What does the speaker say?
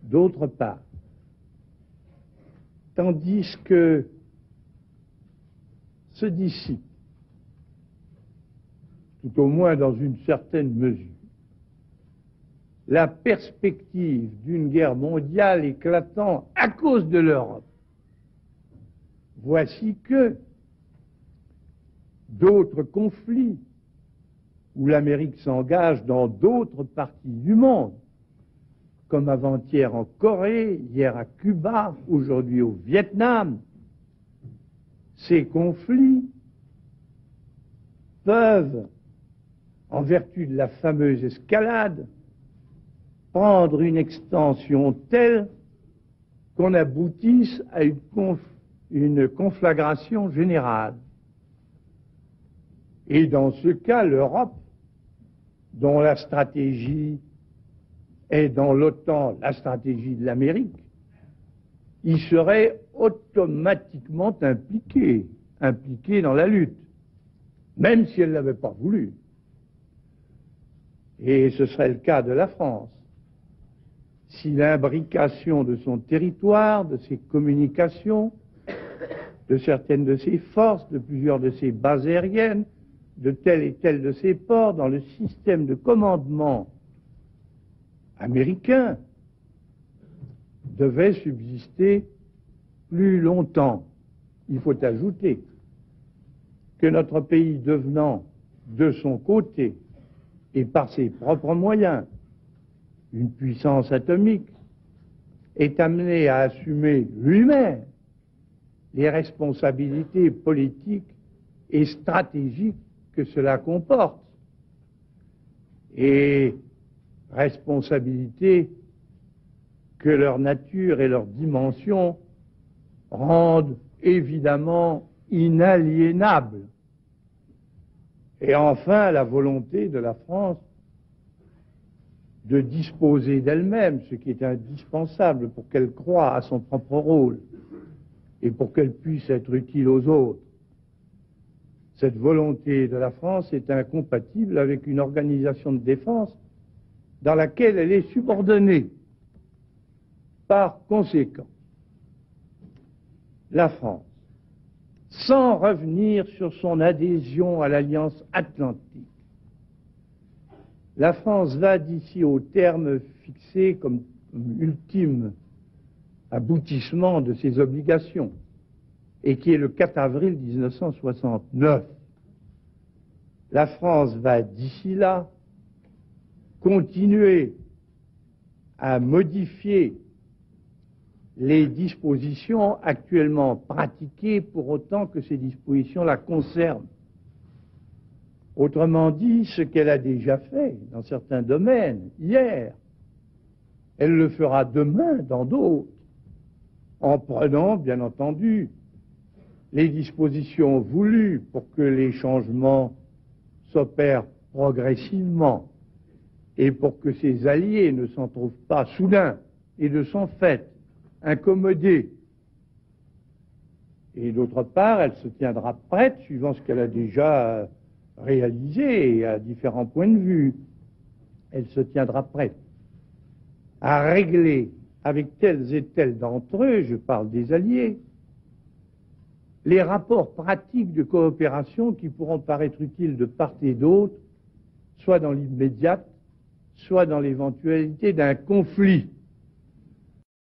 d'autre part. Tandis que se dissipe, tout au moins dans une certaine mesure, la perspective d'une guerre mondiale éclatant à cause de l'Europe, voici que d'autres conflits où l'Amérique s'engage dans d'autres parties du monde, comme avant-hier en Corée, hier à Cuba, aujourd'hui au Vietnam, ces conflits peuvent, en vertu de la fameuse escalade, prendre une extension telle qu'on aboutisse à une conflagration générale. Et dans ce cas, l'Europe, dont la stratégie est dans l'OTAN la stratégie de l'Amérique, y serait automatiquement impliquée dans la lutte, même si elle ne l'avait pas voulu. Et ce serait le cas de la France, si l'imbrication de son territoire, de ses communications, de certaines de ses forces, de plusieurs de ses bases aériennes, de tel et tel de ses ports dans le système de commandement américain devait subsister plus longtemps. Il faut ajouter que notre pays devenant de son côté et par ses propres moyens une puissance atomique est amené à assumer lui-même les responsabilités politiques et stratégiques que cela comporte, et responsabilités que leur nature et leur dimension rendent évidemment inaliénables. Et enfin, la volonté de la France de disposer d'elle-même, ce qui est indispensable pour qu'elle croie à son propre rôle et pour qu'elle puisse être utile aux autres. Cette volonté de la France est incompatible avec une organisation de défense dans laquelle elle est subordonnée. Par conséquent, la France, sans revenir sur son adhésion à l'Alliance atlantique, la France va d'ici au terme fixé comme ultime aboutissement de ses obligations, et qui est le 4 avril 1969. La France va d'ici là continuer à modifier les dispositions actuellement pratiquées pour autant que ces dispositions la concernent. Autrement dit, ce qu'elle a déjà fait dans certains domaines hier, elle le fera demain dans d'autres, en prenant, bien entendu, les dispositions voulues pour que les changements s'opèrent progressivement et pour que ses alliés ne s'en trouvent pas soudain et de son fait incommodés. Et d'autre part, elle se tiendra prête, suivant ce qu'elle a déjà réalisé à différents points de vue, elle se tiendra prête à régler avec tels et tels d'entre eux, je parle des alliés, les rapports pratiques de coopération qui pourront paraître utiles de part et d'autre, soit dans l'immédiate, soit dans l'éventualité d'un conflit.